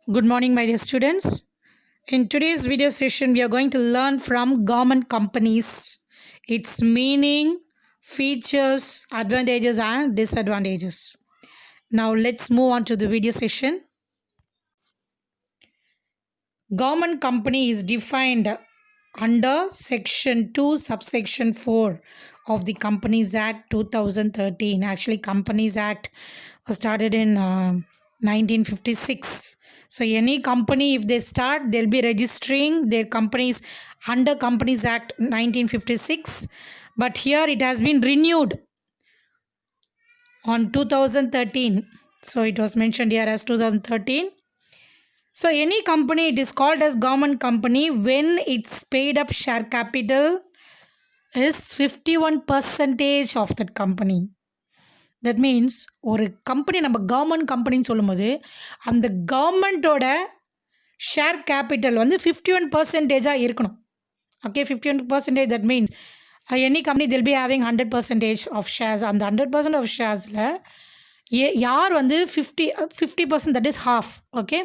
Good morning, my dear students. In today's video session, we are going to learn from government companies, its meaning, features, advantages, and disadvantages. Now, let's move on to the video session. Government company is defined under Section 2, Subsection 4 of the Companies Act 2013. Actually, Companies Act was started in 1956. So any company, if they start, they'll be registering their companies under Companies Act 1956. But here it has been renewed on 2013. So it was mentioned here as 2013. So any company, it is called as government company when its paid up share capital is 51% of that company. That means ஒரு company நம்ம government கம்பெனின்னு சொல்லும்போது அந்த கவர்மெண்ட்டோட share capital வந்து 51% இருக்கணும். Okay, 51%. That means any company will be having 100% of shares. அந்த 100% of ஷேர்ஸில் யார் வந்து 50%, that is half. Okay,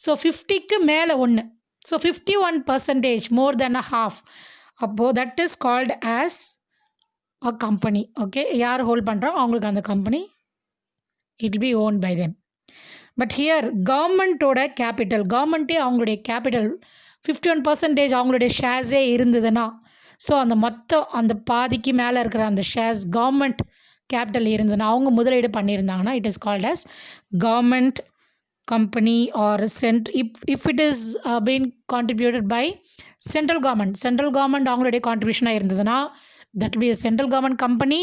so 50க்கு மேலே ஒன்று, so 51%, more than a half. அப்போது that is called as a company. Okay, யார் ஹோல்ட் பண்ணுறோம் அவங்களுக்கு அந்த company it will be own by them. But here கவர்மெண்ட்டோட கேபிட்டல், கவர்மெண்ட்டே அவங்களுடைய கேபிட்டல் 51% அவங்களுடைய ஷேர்ஸே இருந்ததுன்னா, ஸோ அந்த மொத்தம் அந்த பாதிக்கு மேலே இருக்கிற அந்த ஷேர்ஸ் கவர்மெண்ட் கேபிட்டல் இருந்ததுன்னா, அவங்க முதலீடு பண்ணியிருந்தாங்கன்னா, it is called as government company or if it is being contributed by central government அவங்களுடைய கான்ட்ரிபியூஷனாக இருந்ததுன்னா, that will be a central government company.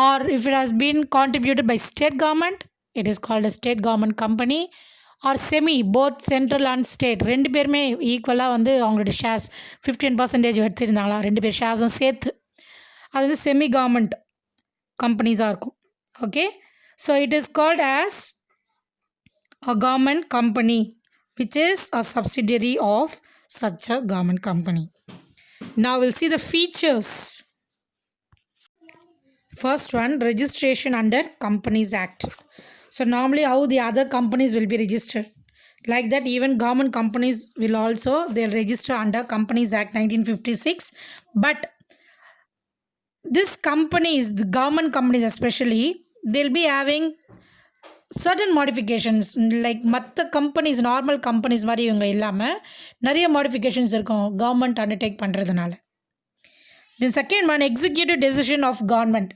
Or if it has been contributed by state government, it is called a state government company. Or semi, both central and state ரெண்டு பேருமே ஈக்குவலாக வந்து அவங்களுடைய shares 15% எடுத்திருந்தாங்களா, ரெண்டு பேர் ஷேர்ஸும் சேர்த்து, அது வந்து செமி கவர்மெண்ட் கம்பெனிஸாக இருக்கும். Okay, so it is called as a government company which is a subsidiary of such a government company. Now we'll see the features. First one, registration under Companies Act. So normally how the other companies will be registered, like that even government companies will also, they'll register under Companies Act 1956. But this companies, the government companies especially, they'll be having certain modifications. Like மற்ற companies, normal companies மாதிரி இவங்க இல்லாமல் நிறைய modifications இருக்கும் government undertake பண்ணுறதுனால. Then second one, executive decision of government.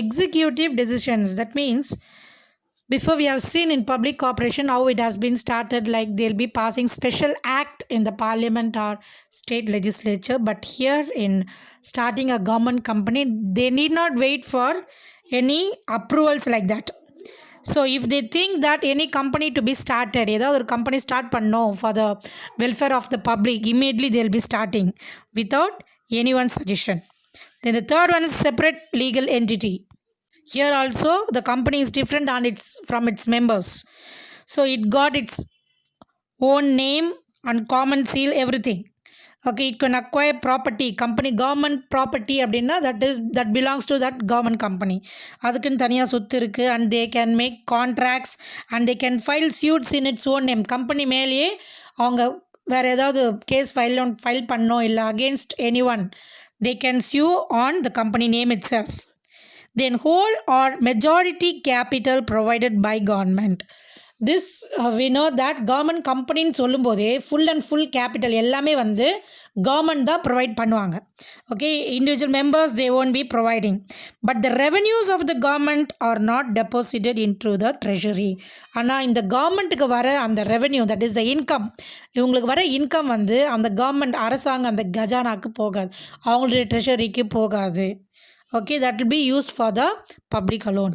Executive decisions, that means before we have seen in public corporation how it has been started, like they'll be passing special act in the parliament or state legislature. But here in starting a government company, they need not wait for any approvals like that. So if they think that any company to be started, ஏதாவது ஒரு company start பண்ணோம் for the welfare of the public, immediately they'll be starting without anyone's suggestion. Then the third one is separate legal entity. Here also the company is different and it's from its members. So it got its own name and common seal, everything. Okay, it can acquire property, company government property அப்படின்னா that belongs to that government company. அதுக்குன்னு தனியாக சொத்து இருக்குது. And they can make contracts and they can file suits in its own name. Company மேலேயே அவங்க வேறு ஏதாவது case file பண்ணோம் இல்லை against anyone, they can sue on the company name itself. Then whole or majority capital provided by government. This we know that government கம்பெனின்னு சொல்லும்போதே full and full capital எல்லாமே வந்து government தான் ப்ரொவைட் பண்ணுவாங்க. Okay, individual members they won't be providing. But the revenues of the government are not deposited into the treasury. ஆனால் இந்த கவர்மெண்ட்டுக்கு வர அந்த revenue, that is the income, இவங்களுக்கு வர இன்கம் வந்து அந்த கவர்மெண்ட் அரசாங்கம் அந்த கஜானாக்கு போகாது, அவங்களுடைய ட்ரெஷரிக்கு போகாது. Okay, that will be used for the public alone.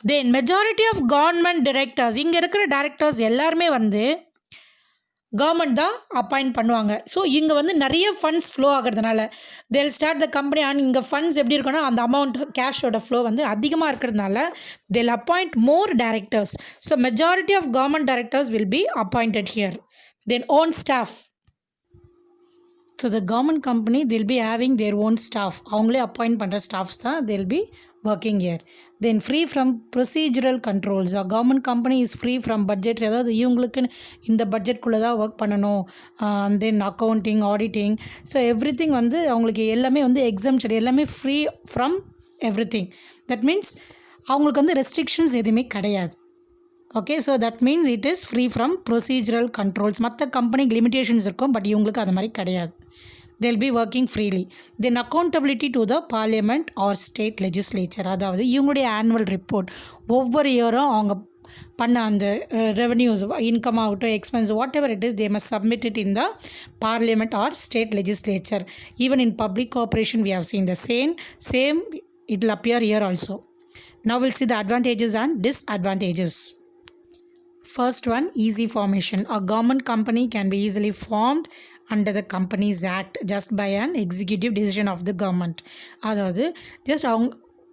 Then majority of government directors, இங்கே இருக்கிற டைரக்டர்ஸ் எல்லாருமே வந்து கவர்மெண்ட் தான் அப்பாயிண்ட் பண்ணுவாங்க. ஸோ இங்கே வந்து நிறைய ஃபண்ட்ஸ் ஃப்ளோ ஆகிறதுனால they'll start the company. And இங்கே ஃபண்ட்ஸ் எப்படி இருக்குன்னா, அந்த அமௌண்ட் கேஷோட ஃப்ளோ வந்து அதிகமாக இருக்கிறதுனால they'll appoint more directors. So majority of government directors will be appointed here. Then own staff. So the government company, they'll be having their own staff. அவங்களே appoint பண்ணுற staffs தான் they'll be working here. Then free from procedural controls. A government company is free from budget. அதாவது இவங்களுக்கு இந்த பட்ஜெட்குள்ளே தான் work பண்ணணும். Then accounting, auditing, so everything வந்து அவங்களுக்கு எல்லாமே வந்து எக்ஸம்ஷன், எல்லாமே free from everything. That means அவங்களுக்கு வந்து ரெஸ்ட்ரிக்ஷன்ஸ் எதுவுமே கிடையாது. Okay, so that means it is free from procedural controls. மற்ற கம்பெனிக்கு லிமிடேஷன்ஸ் இருக்கும், பட் இவங்களுக்கு அது மாதிரி கிடையாது. they'll be working freely. Then accountability to the parliament or state legislature. அதாவது இவங்களுடைய ஆனுவல் ரிப்போர்ட் ஒவ்வொரு இயரும் அவங்க பண்ண அந்த ரெவன்யூஸ், இன்கம் ஆகட்டும், expense, what ever it is, they must submit it in the parliament or state legislature. Even in public corporation we have seen the same it will appear here also. Now we'll see the advantages and disadvantages. First one, easy formation. A government company can be easily formed under the Companies Act just by an executive decision of the government. அதாவது just அவங்க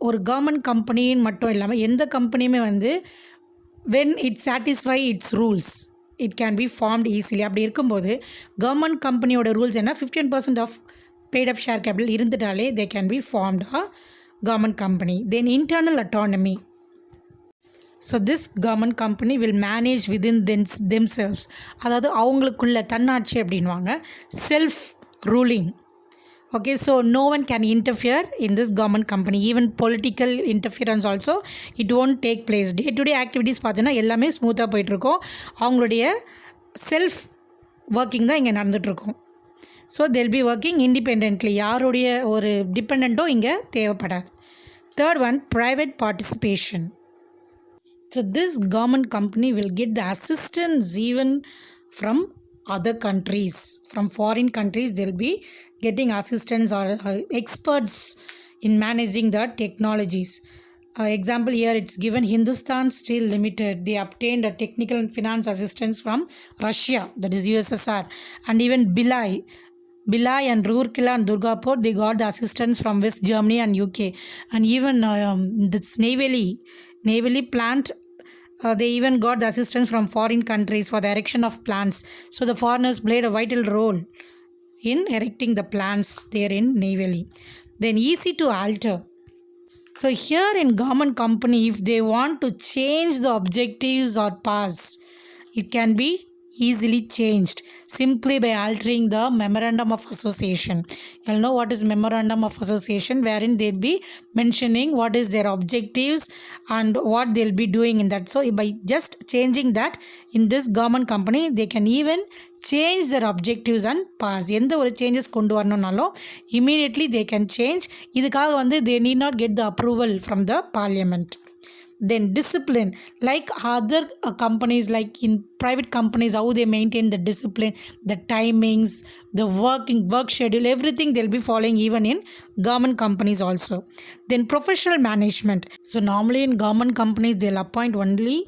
ஒரு government கம்பெனின்னு மட்டும் இல்லாமல் எந்த கம்பெனியுமே வந்து when it satisfy its rules it can be formed easily. அப்படி இருக்கும்போது government கம்பெனியோட ரூல்ஸ் என்ன, 15% of paid up share capital இருந்துட்டாலே they can be formed a government company. Then internal autonomy. So this government company will manage within themselves. அதாவது அவங்களுக்குள்ள தன்னாட்சி அப்படின்வாங்க, self ruling. Okay, so no one can interfere in this government company. Even political interference also it won't take place. Day to day activities பார்த்தீங்கன்னா எல்லாமே ஸ்மூத்தாக போயிட்டுருக்கோம். அவங்களுடைய self working தான் இங்கே நடந்துகிட்ருக்கோம். So they'll be working independently. யாருடைய ஒரு டிபெண்ட்டும் இங்கே தேவைப்படாது. Third one, private participation. So this government company will get the assistance even from other countries. From foreign countries they'll be getting assistance or experts in managing the technologies. Example here it's given, Hindustan Steel Limited, they obtained a technical and finance assistance from Russia, that is USSR. And even Bhilai and Roorkela and Durgapur, they got the assistance from West Germany and UK. And even this Navali plant, they even got the assistance from foreign countries for the erection of plants. So the foreigners played a vital role in erecting the plants there in Navali. Then easy to alter. So here in government company, if they want to change the objectives or paths, it can be easily changed simply by altering the memorandum of association. You'll know what is memorandum of association, wherein they'll be mentioning what is their objectives and what they'll be doing in that. So by just changing that in this government company, they can even change their objectives and paths. எந்த ஒரு changes கொண்டு வரணும்னாலும் immediately they can change. இதுக்காக வந்து they need not get the approval from the parliament. Then discipline, like other companies, like in private companies, how they maintain the discipline, the timings, the work schedule, everything they'll be following even in government companies also. Then professional management. So normally in government companies they'll appoint only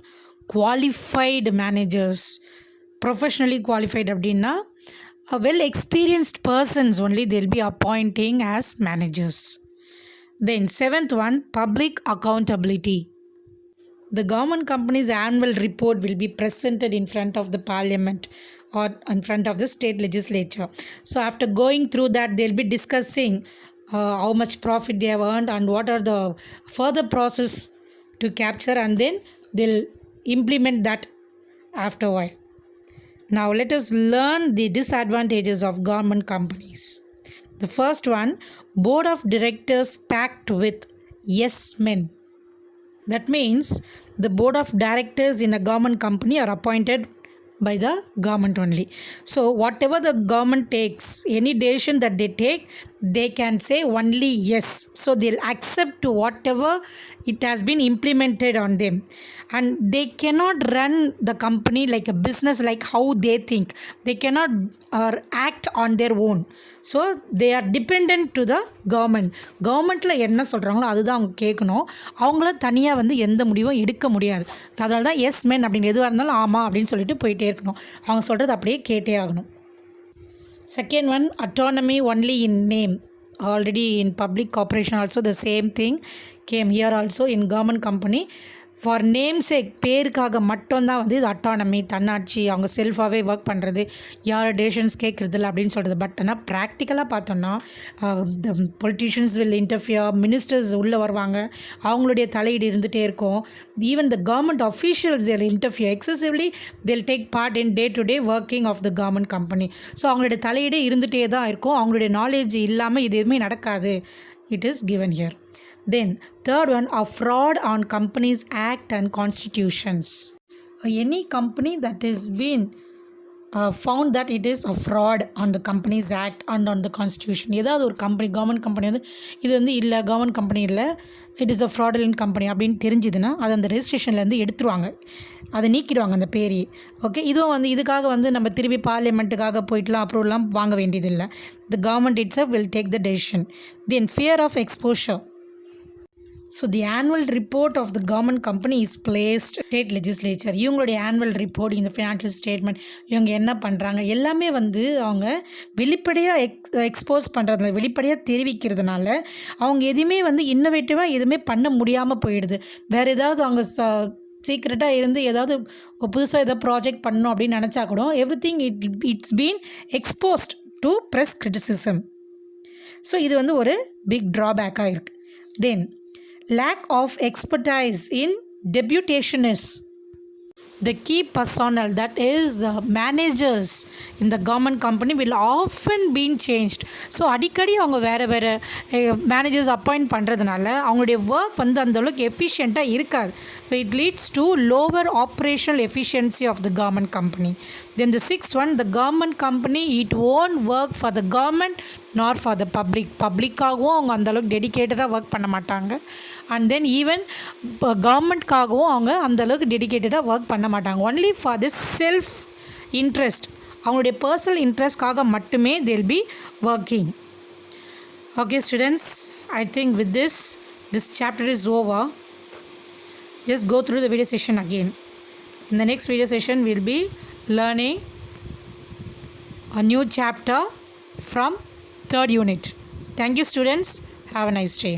qualified managers. Professionally qualified அப்படின்னா well experienced persons only they'll be appointing as managers. Then seventh one, public accountability. The government company's annual report will be presented in front of the parliament or in front of the state legislature. So after going through that, they'll be discussing how much profit they have earned and what are the further process to capture, and then they'll implement that after a while. Now let us learn the disadvantages of government companies. The first one, board of directors packed with yes men. That means the board of directors in a government company are appointed by the government only. So whatever the government takes, any decision that they take, they can say only yes. So they'll accept to whatever it has been implemented on them. And they cannot run the company like a business like how they think. They cannot act on their own. So they are dependent to the government. கவர்மெண்ட்டில் என்ன சொல்கிறாங்களோ அதுதான் அவங்க கேட்கணும். அவங்கள தனியாக வந்து எந்த முடிவும் எடுக்க முடியாது. அதனால தான் எஸ் மேன் அப்படின்னு எதுவாக இருந்தாலும் ஆமாம் அப்படின்னு சொல்லிட்டு போயிட்டே இருக்கணும். அவங்க சொல்கிறது அப்படியே கேட்டே ஆகணும். Second one, autonomy only in name. Already in public corporation also the same thing came here also in government company. For name sake பேருக்காக மட்டும்தான் வந்து இது அட்டானமி, தன்னாட்சி, அவங்க செல்ஃபாகவே ஒர்க் பண்ணுறது, யார் டெசிஷன்ஸ் கேட்குறதில்ல அப்படின்னு சொல்கிறது. பட் ஆனால் ப்ராக்டிக்கலாக பார்த்தோன்னா the politicians will interfere, ministers உள்ளே வருவாங்க, அவங்களுடைய தலையீடு இருந்துகிட்டே இருக்கும். Even the government officials they'll interfere excessively, they'll take part in day to day working of the government company. So அவங்களுடைய தலையீடே இருந்துகிட்டே தான் இருக்கும். அவங்களுடைய நாலேஜ் இல்லாமல் இது எதுவுமே நடக்காது. It is given here. Then third one, a fraud on Companies Act and constitutions. Any company that is been found that it is a fraud on the Companies Act and on the constitution. ஏதாவது ஒரு company, government company வந்து இது வந்து இல்லை, government company இல்லை, it is a fraudulent company அப்படின்னு தெரிஞ்சுதுன்னா அது அந்த ரெஜிஸ்ட்ரேஷன்லேருந்து எடுத்துருவாங்க, அதை நீக்கிடுவாங்க அந்த பேரி. ஓகே, இதுவும் வந்து இதுக்காக வந்து நம்ம திருப்பி பார்லிமெண்ட்டுக்காக போயிட்டுலாம் அப்ரூவல்லாம் வாங்க வேண்டியதில்லை. The government it's will take the decision. Then fear of exposure. So the annual report of the government company is placed state legislature. இவங்களுடைய ஆனுவல் ரிப்போர்ட், இந்த ஃபினான்ஷியல் ஸ்டேட்மெண்ட், இவங்க என்ன பண்ணுறாங்க எல்லாமே வந்து அவங்க வெளிப்படையாக எக்ஸ்போஸ் பண்ணுறதுல, வெளிப்படையாக தெரிவிக்கிறதுனால அவங்க எதுவுமே வந்து இன்னோவேட்டிவாக எதுவுமே பண்ண முடியாமல் போயிடுது. வேறு ஏதாவது அவங்க சீக்ரெட்டாக இருந்து ஏதாவது புதுசாக ஏதாவது ப்ராஜெக்ட் பண்ணணும் அப்படின்னு நினச்சா கூட everything it's been exposed to press criticism. So இது வந்து ஒரு பிக் ட்ராபேக்காக இருக்குது. தென் lack of expertise in deputationists. The key personnel, that is the managers in the government company, will often been changed. So அடிக்கடி அவங்க வேறு வேறு மேனேஜர்ஸ் அப்பாயிண்ட் பண்ணுறதுனால அவங்களுடைய ஒர்க் வந்து அந்தளவுக்கு எஃபிஷியண்ட்டாக இருக்காது. So it leads to lower operational efficiency of the government company. Then the sixth one, the government company it own work for the government nor for the பப்ளிக்காகவும் அவங்க அந்தளவுக்கு டெடிக்கேட்டடாக ஒர்க் பண்ண மாட்டாங்க. அண்ட் தென் ஈவன் கவர்மெண்ட்காகவும் அவங்க அந்தளவுக்கு டெடிக்கேட்டடாக work பண்ண மாட்டாங்க. Only for the self interest, அவங்களுடைய பர்சனல் இன்ட்ரெஸ்ட்காக மட்டுமே they'll be working. Okay students, I think with this chapter is over. Just go through the video session again. In the next video session we'll be learning a new chapter from third unit. Thank you students. Have a nice day.